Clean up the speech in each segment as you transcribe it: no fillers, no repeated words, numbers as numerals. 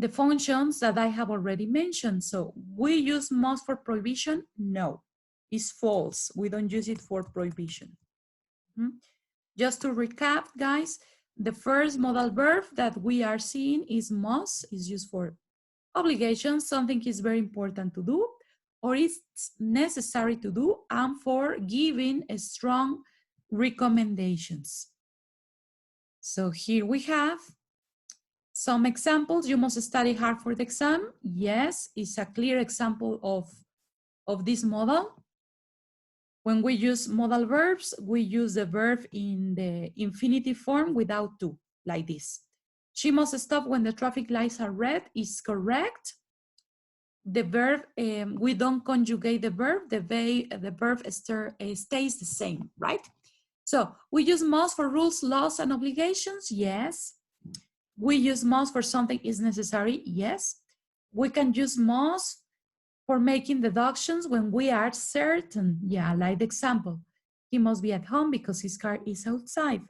the functions that I have already mentioned. So we use must for prohibition? No, it's false. We don't use it for prohibition. Just to recap, guys, the first modal verb that we are seeing is must, is used for obligation, something is very important to do, or it's necessary to do, and for giving a strong recommendations. So here we have some examples. You must study hard for the exam. Yes, it's a clear example of this model. When we use modal verbs, we use the verb in the infinitive form without to, like this. She must stop when the traffic lights are red is correct. The verb, we don't conjugate the verb, the verb stays the same, right? So we use must for rules, laws, and obligations, yes. We use must for something is necessary, yes. We can use must for making deductions when we are certain, yeah, like the example. He must be at home because his car is outside.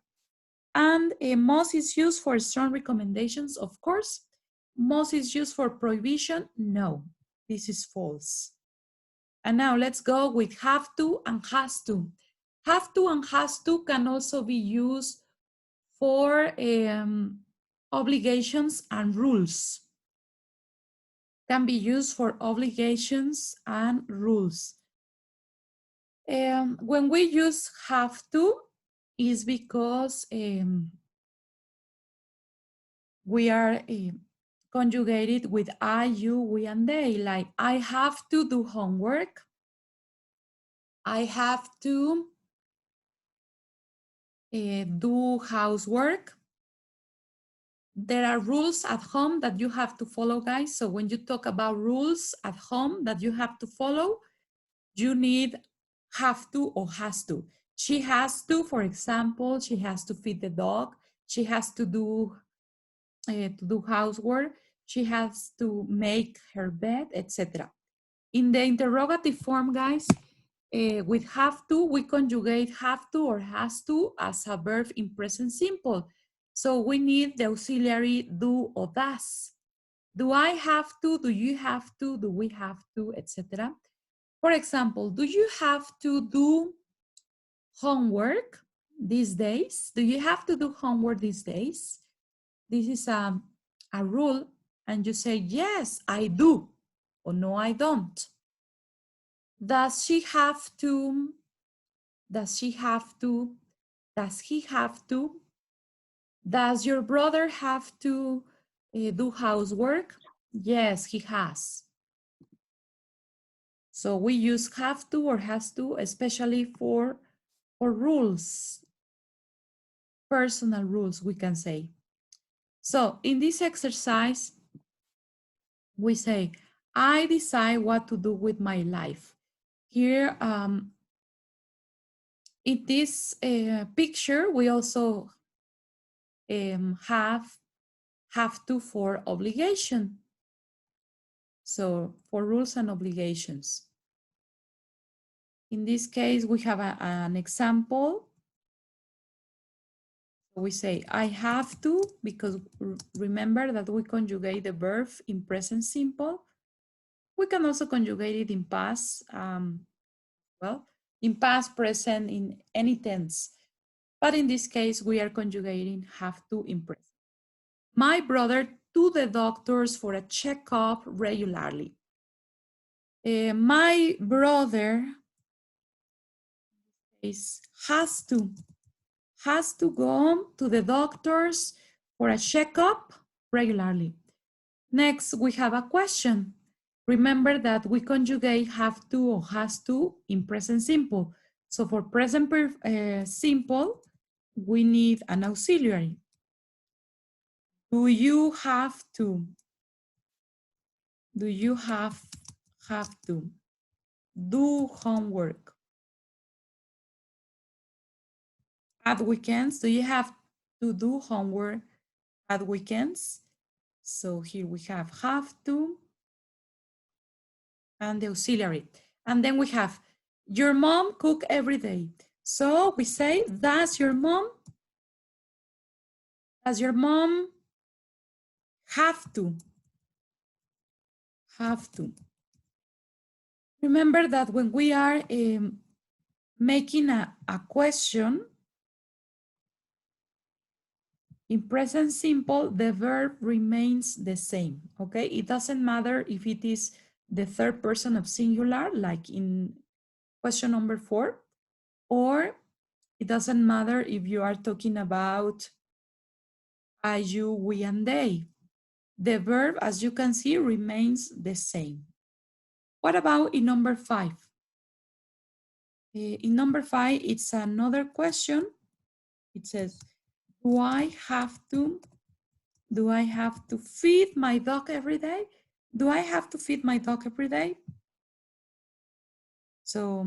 And must is used for strong recommendations, of course. Must is used for prohibition, no, this is false. And now let's go with have to and has to. Have to and has to can also be used for obligations and rules. Can be used for obligations and rules. When we use have to, is because we are conjugated with I, you, we, and they. Like, I have to do homework. I have to do housework. There are rules at home that you have to follow, guys. So when you talk about rules at home that you have to follow, you need have to or has to. She has to, for example, she has to feed the dog. She has to do housework. She has to make her bed, etc. In the interrogative form, guys, with have to, we conjugate have to or has to as a verb in present simple. So we need the auxiliary do or does. Do I have to? Do you have to? Do we have to? Etc. For example, do you have to do homework these days? Do you have to do homework these days? This is a rule, and you say, yes, I do, or no, I don't. Does she have to? Does she have to? Does he have to? Does your brother have to do housework? Yes, he has. So we use have to or has to, especially for rules, personal rules, we can say. So in this exercise, we say, I decide what to do with my life. Here, in this picture, we also have to for obligation. So for rules and obligations. In this case, we have an example. We say, I have to, because remember that we conjugate the verb in present simple. We can also conjugate it in past, well, in past, present, in any tense. But in this case, we are conjugating have to in present. My brother to the doctors for a checkup regularly. My brother has to go to the doctors for a checkup regularly. Next, we have a question. Remember that we conjugate have to or has to in present simple. So for present simple, we need an auxiliary. Do you have to? Do you have to do homework at weekends? Do you have to do homework at weekends? So here we have to and the auxiliary. And then we have your mom cook every day. So we say, does your mom have to? have to. Remember that when we are making a question, in present simple, the verb remains the same, okay? It doesn't matter if it is the third person of singular, like in question number 4, or it doesn't matter if you are talking about I, you, we, and they. The verb, as you can see, remains the same. What about in number 5? In number 5, it's another question. It says, do I have to feed my dog every day? Do I have to feed my dog every day? So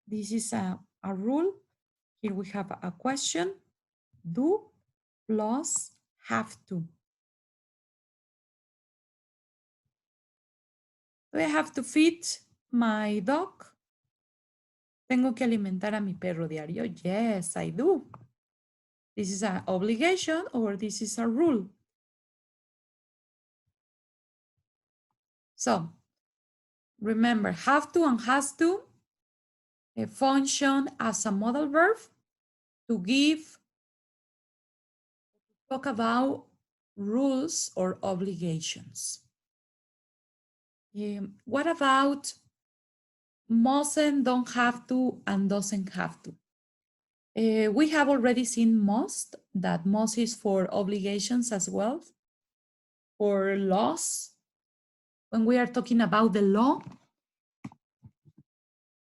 this is a rule. Here we have a question, do plus have to. Do I have to feed my dog? ¿Tengo que alimentar a mi perro diario? Yes, I do. This is an obligation or this is a rule. So remember, have to and has to function as a modal verb to talk about rules or obligations. What about mustn't, don't have to, and doesn't have to? We have already seen must, that must is for obligations as well, for laws. When we are talking about the law,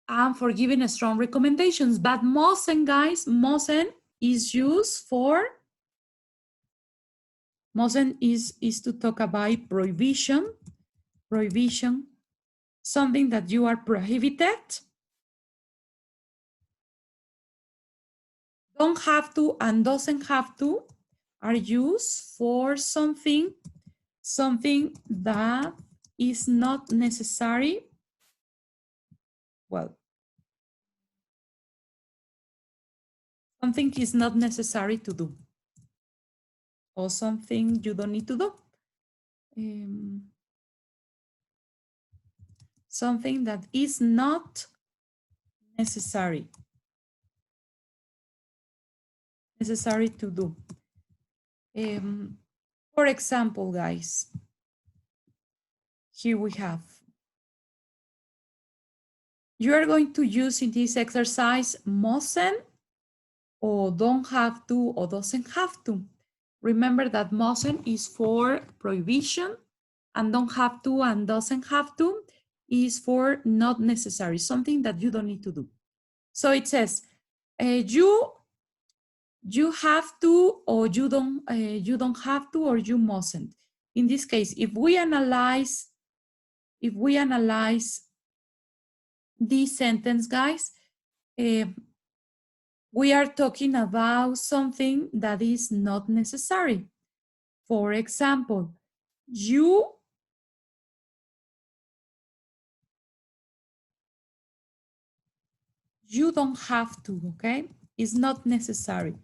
and for giving strong recommendations, but mustn't, guys, mustn't is used for, mustn't is to talk about prohibition, something that you are prohibited. Don't have to and doesn't have to are used for something that is not necessary. Well, something is not necessary to do, or something you don't need to do. Something that is not necessary to do. For example, guys, here we have, you are going to use in this exercise mustn't, or don't have to, or doesn't have to. Remember that mustn't is for prohibition, and don't have to and doesn't have to is for not necessary, something that you don't need to do. So it says, you have to, or you don't have to, or you mustn't. In this case, if we analyze this sentence, guys, we are talking about something that is not necessary. For example, you don't have to, okay? It's not necessary.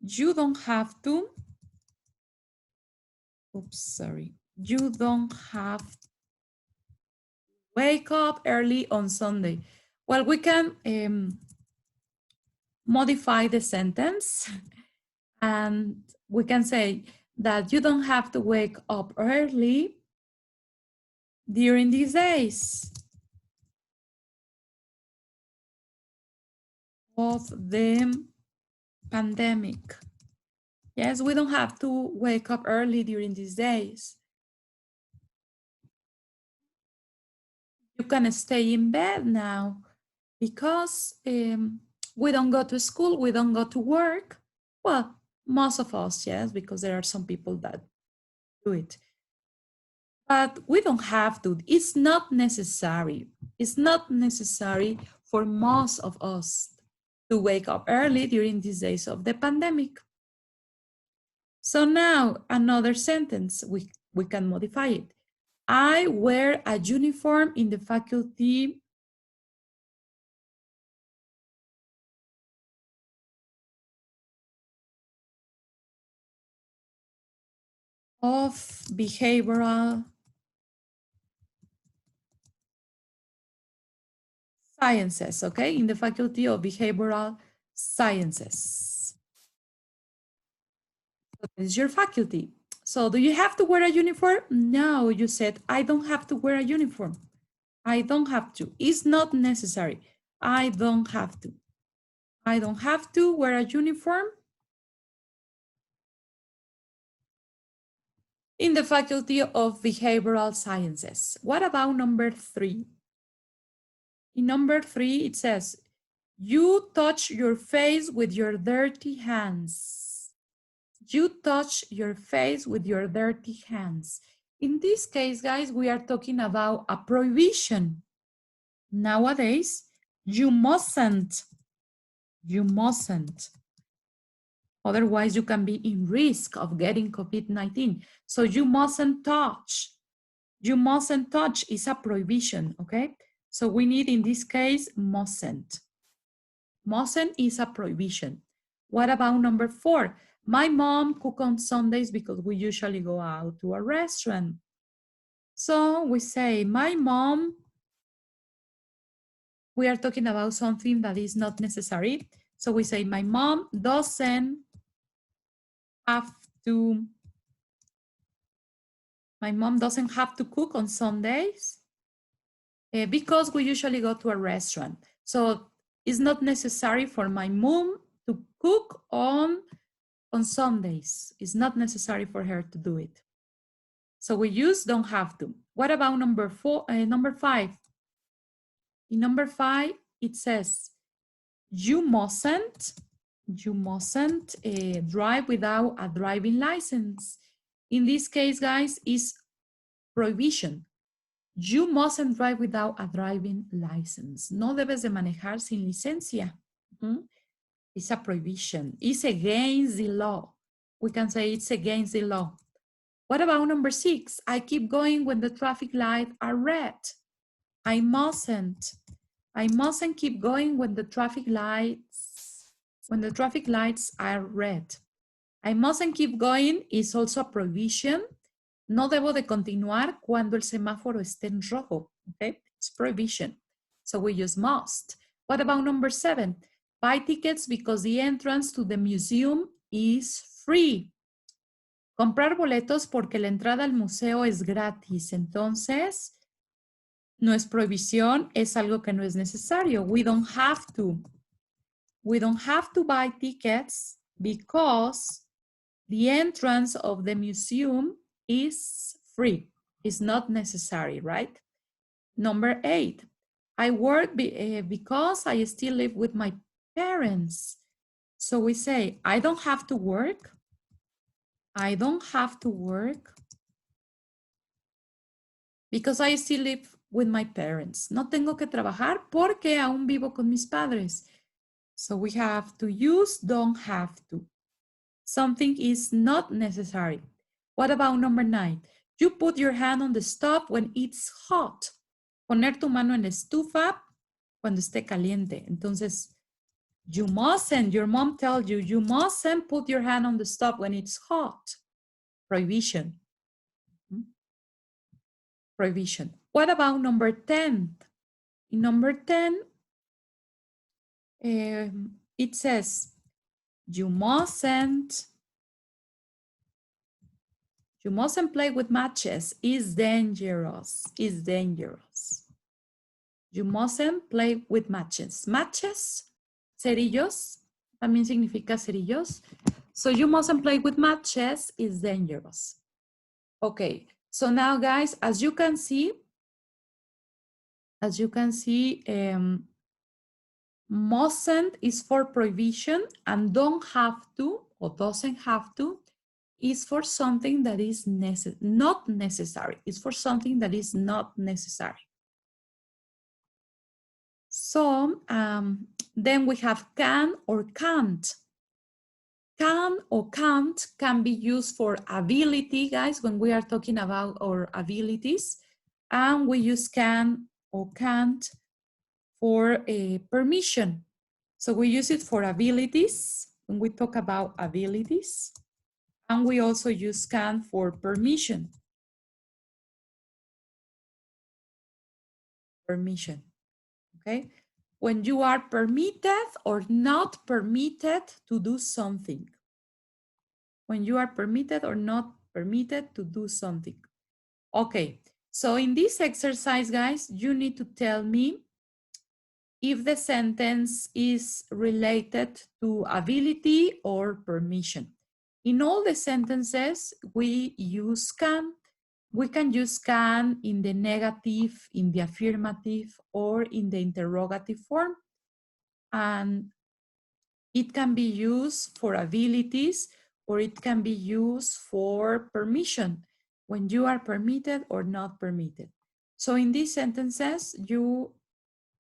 You don't have to. Oops, sorry. You don't have to wake up early on Sunday. Well, we can modify the sentence and we can say that you don't have to wake up early during these days of the pandemic. Yes, we don't have to wake up early during these days. You can stay in bed now because we don't go to school, we don't go to work. Well, most of us, yes, because there are some people that do it. But we don't have to. It's not necessary. It's not necessary for most of us to wake up early during these days of the pandemic. So now another sentence, we can modify it. I wear a uniform in the faculty of behavioral Sciences, okay? In the Faculty of Behavioral Sciences. So this is your faculty. So do you have to wear a uniform? No, you said, I don't have to wear a uniform. I don't have to. It's not necessary. I don't have to. I don't have to wear a uniform in the Faculty of Behavioral Sciences. What about number 3? In number 3, it says, you touch your face with your dirty hands. You touch your face with your dirty hands. In this case, guys, we are talking about a prohibition. Nowadays, you mustn't. You mustn't. Otherwise, you can be in risk of getting COVID-19. So you mustn't touch. You mustn't touch is a prohibition, okay? So we need, in this case, mustn't. Mustn't is a prohibition. What about number 4? My mom cooks on Sundays because we usually go out to a restaurant. So we say, my mom, we are talking about something that is not necessary. So we say, my mom doesn't have to, my mom doesn't have to cook on Sundays because we usually go to a restaurant. So it's not necessary for my mom to cook on Sundays. It's not necessary for her to do it. So we use don't have to. What about number 5? In number 5, it says, you mustn't drive without a driving license. In this case, guys, is prohibition. You mustn't drive without a driving license. No debes de manejar sin licencia. It's a prohibition. It's against the law. We can say it's against the law. What about number 6? I keep going when the traffic lights are red. I mustn't keep going when the traffic lights are red. I mustn't keep going is also a prohibition. No debo de continuar cuando el semáforo esté en rojo. Okay, it's prohibition. So we use must. What about number 7? Buy tickets because the entrance to the museum is free. Comprar boletos porque la entrada al museo es gratis. Entonces, no es prohibición, es algo que no es necesario. We don't have to. We don't have to buy tickets because the entrance of the museum is free. It's not necessary, right? Number 8, I work because I still live with my parents. So we say, I don't have to work. I don't have to work because I still live with my parents. No tengo que trabajar porque aún vivo con mis padres. So we have to use don't have to. Something is not necessary. What about number 9? You put your hand on the stove when it's hot. Poner tu mano en la estufa cuando esté caliente. Entonces, you mustn't, your mom tells you, you mustn't put your hand on the stove when it's hot. Prohibition. Prohibition. What about number 10? In number 10, it says, you mustn't play with matches. It's dangerous. It's dangerous. You mustn't play with matches. Matches, cerillos, también significa cerillos. So you mustn't play with matches. It's dangerous. Okay, so now guys, as you can see, mustn't is for prohibition and don't have to or doesn't have to is for something that is not necessary. It's for something that is not necessary. So then we have can or can't. Can or can't can be used for ability, guys, when we are talking about our abilities. And we use can or can't for a permission. So we use it for abilities when we talk about abilities. And we also use can for permission. Permission, okay? when you are permitted or not permitted to do something. When you are permitted or not permitted to do something. Okay, so in this exercise, guys, you need to tell me if the sentence is related to ability or permission. In all the sentences, we use can. We can use can in the negative, in the affirmative, or in the interrogative form. And it can be used for abilities, or it can be used for permission, when you are permitted or not permitted. So in these sentences, you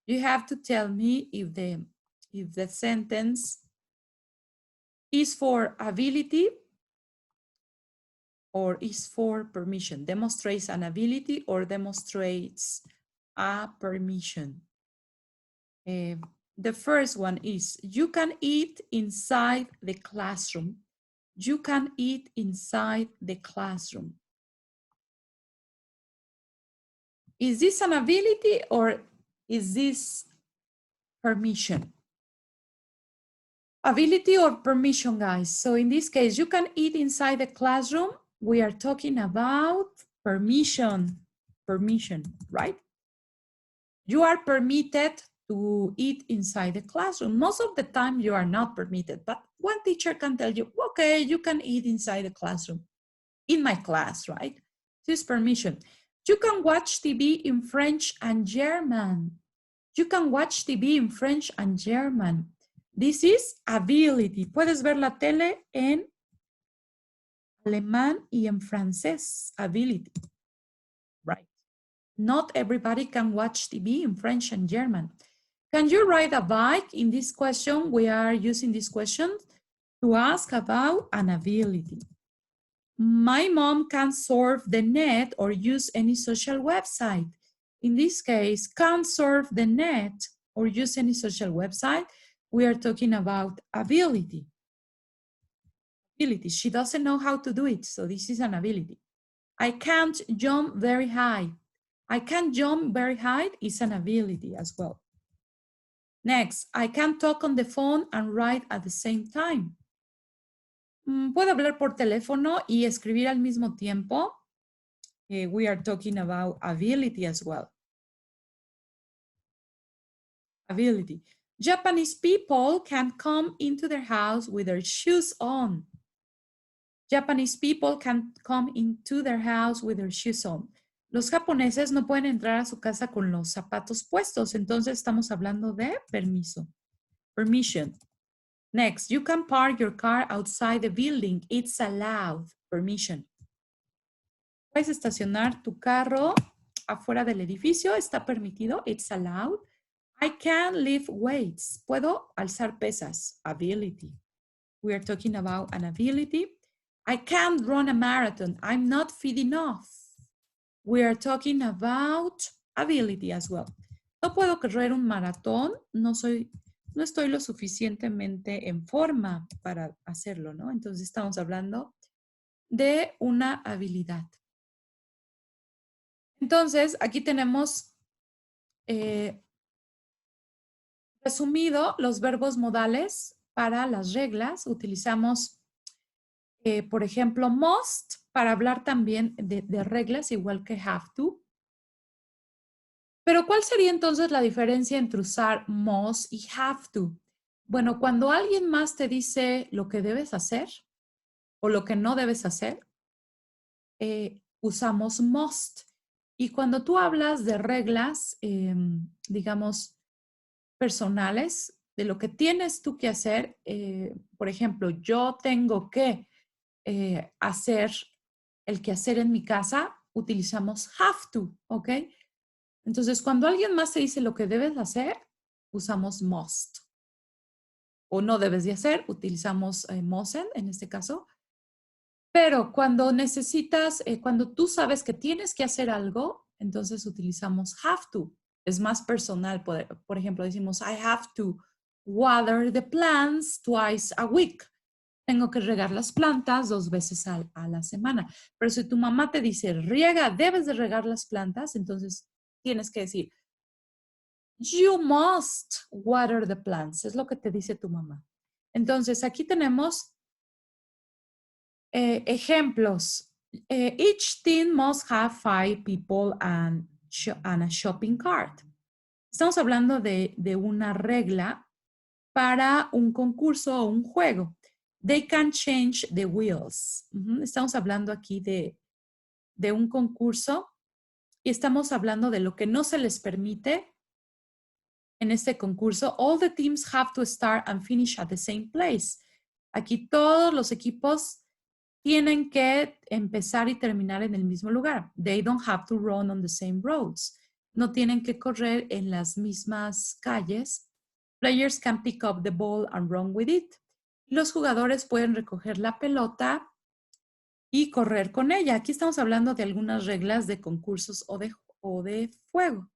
have to tell me if the sentence is for ability or is for permission, demonstrates an ability or demonstrates a permission. The first one is, you can eat inside the classroom. You can eat inside the classroom. Is this an ability or is this permission? Ability or permission, guys. So in this case, you can eat inside the classroom. We are talking about permission. Permission, right? You are permitted to eat inside the classroom. Most of the time you are not permitted, but one teacher can tell you, okay, you can eat inside the classroom. In my class, right? This is permission. You can watch TV in French and German. You can watch TV in French and German. This is ability. Puedes ver la tele en alemán y en francés. Ability, right? Not everybody can watch TV in French and German. Can you ride a bike? In this question, we are using this question to ask about an ability. My mom can surf the net or use any social website. In this case, can't surf the net or use any social website. We are talking about ability. Ability. She doesn't know how to do it, so this is an ability. I can't jump very high. I can't jump very high is an ability as well. Next, I can talk on the phone and write at the same time. Puedo hablar por teléfono y escribir al mismo tiempo. We are talking about ability as well. Ability. Japanese people can come into their house with their shoes on. Japanese people can come into their house with their shoes on. Los japoneses no pueden entrar a su casa con los zapatos puestos, entonces estamos hablando de permiso. Permission. Next, you can park your car outside the building. It's allowed. Permission. Puedes estacionar tu carro afuera del edificio. Está permitido. It's allowed. I can lift weights. Puedo alzar pesas. Ability. We are talking about an ability. I can't run a marathon. I'm not fit enough. We are talking about ability as well. No puedo correr un maratón. No estoy lo suficientemente en forma para hacerlo, ¿no? Entonces estamos hablando de una habilidad. Entonces, aquí tenemos resumido los verbos modales para las reglas. Utilizamos, por ejemplo, must para hablar también de reglas, igual que have to. Pero ¿cuál sería entonces la diferencia entre usar must y have to? Bueno, cuando alguien más te dice lo que debes hacer o lo que no debes hacer, usamos must. Y cuando tú hablas de reglas, digamos, personales, de lo que tienes tú que hacer, por ejemplo, yo tengo que hacer el quehacer en mi casa, utilizamos have to, ¿ok? Entonces, cuando alguien más te dice lo que debes hacer, usamos must. O no debes de hacer, utilizamos mustn't en este caso. Pero cuando necesitas, cuando tú sabes que tienes que hacer algo, entonces utilizamos have to. Es más personal. Por ejemplo, decimos, I have to water the plants twice a week. Tengo que regar las plantas 2 veces a la semana. Pero si tu mamá te dice, riega, debes de regar las plantas, entonces tienes que decir, You must water the plants. Es lo que te dice tu mamá. Entonces, aquí tenemos ejemplos. Each team must have 5 people and a shopping cart. Estamos hablando de una regla para un concurso o un juego. They can change the wheels. Estamos hablando aquí de un concurso y estamos hablando de lo que no se les permite en este concurso. All the teams have to start and finish at the same place. Aquí todos los equipos tienen que empezar y terminar en el mismo lugar. They don't have to run on the same roads. No tienen que correr en las mismas calles. Players can pick up the ball and run with it. Los jugadores pueden recoger la pelota y correr con ella. Aquí estamos hablando de algunas reglas de concursos o de fuego.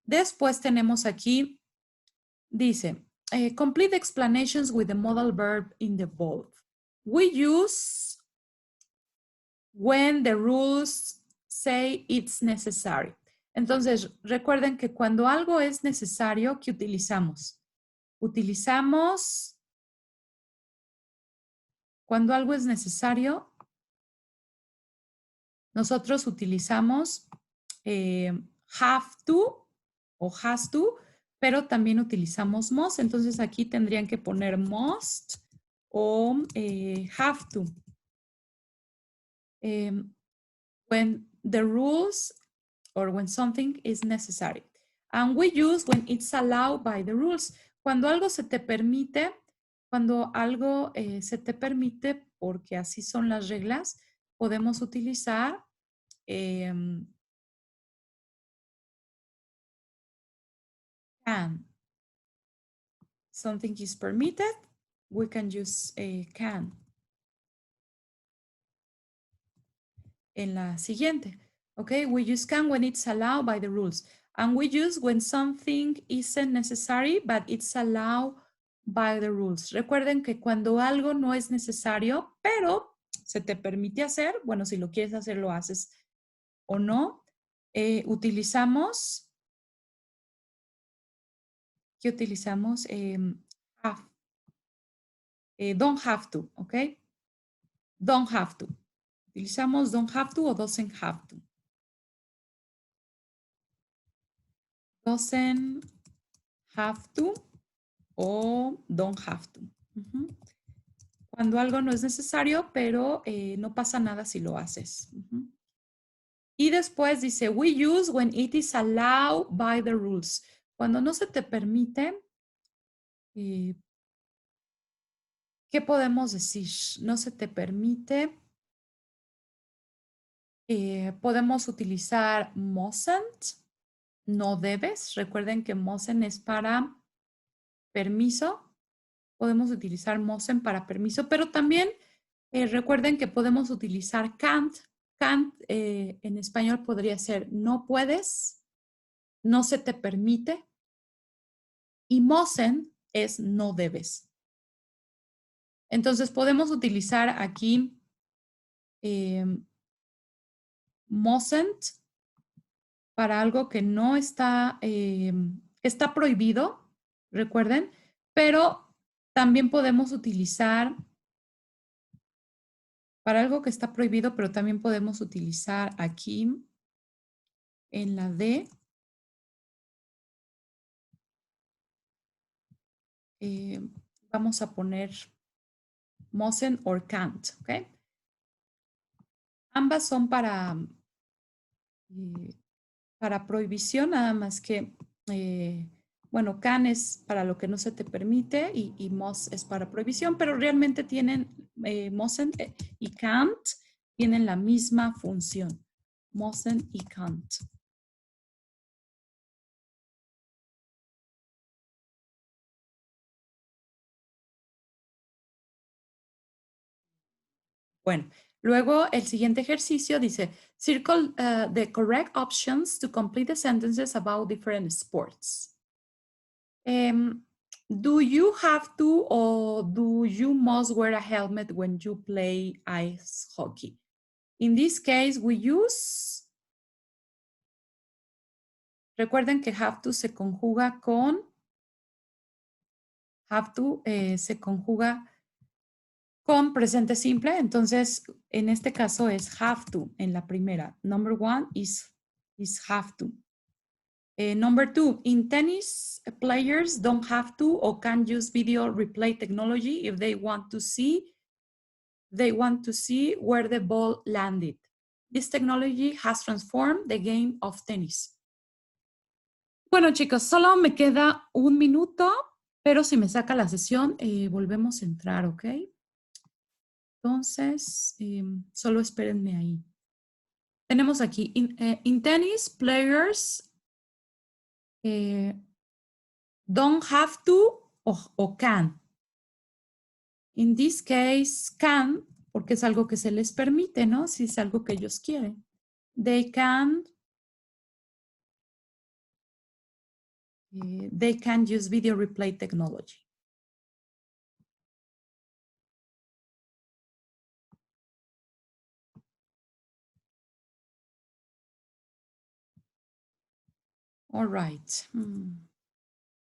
Después tenemos aquí, dice, complete explanations with the modal verb in the bold. We use when the rules say it's necessary. Entonces, recuerden que cuando algo es necesario, ¿qué utilizamos? Cuando algo es necesario, nosotros utilizamos have to o has to, pero también utilizamos must. Entonces, aquí tendrían que poner must o have to. When the rules or when something is necessary. And we use when it's allowed by the rules. Cuando algo se te permite, porque así son las reglas, podemos utilizar can. Something is permitted, we can use can. En la siguiente. Okay, we use can when it's allowed by the rules. And we use when something isn't necessary, but it's allowed by the rules. Recuerden que cuando algo no es necesario, pero se te permite hacer, bueno, si lo quieres hacer, lo haces o no, utilizamos, ¿qué utilizamos? Have. Don't have to, ¿ok? Don't have to. Utilizamos don't have to o doesn't have to. Doesn't have to o don't have to. Cuando algo no es necesario, pero no pasa nada si lo haces. Y después dice, we use when it is allowed by the rules. Cuando no se te permite, ¿qué podemos decir? No se te permite. Podemos utilizar mustn't, no debes. Recuerden que mustn't es para permiso. Podemos utilizar mustn't para permiso, pero también recuerden que podemos utilizar can't. Can't en español podría ser no puedes, no se te permite. Y mustn't es no debes. Entonces podemos utilizar aquí mustn't para algo que no está, está prohibido, recuerden, pero también podemos utilizar para algo que está prohibido, pero también podemos utilizar aquí en la D. Vamos a poner mustn't or can't, ¿ok? Ambas son para prohibición, nada más que, bueno, can es para lo que no se te permite y must es para prohibición, pero realmente tienen, mustn't y can't tienen la misma función, mustn't y can't. Bueno, luego el siguiente ejercicio dice, circle the correct options to complete the sentences about different sports. Do you have to or do you must wear a helmet when you play ice hockey? In this case, we use Recuerden que have to se conjuga con, se conjuga con presente simple, entonces en este caso es have to en la primera. Number one is have to. Number two, in tennis, players don't have to or can use video replay technology if they want to see where the ball landed. This technology has transformed the game of tennis. Bueno, chicos, solo me queda un minuto, pero si me saca la sesión, volvemos a entrar, ¿ok? Entonces, solo espérenme ahí. Tenemos aquí, in tennis, players don't have to o can. In this case, can, porque es algo que se les permite, ¿no? Si es algo que ellos quieren. They can use video replay technology. All right.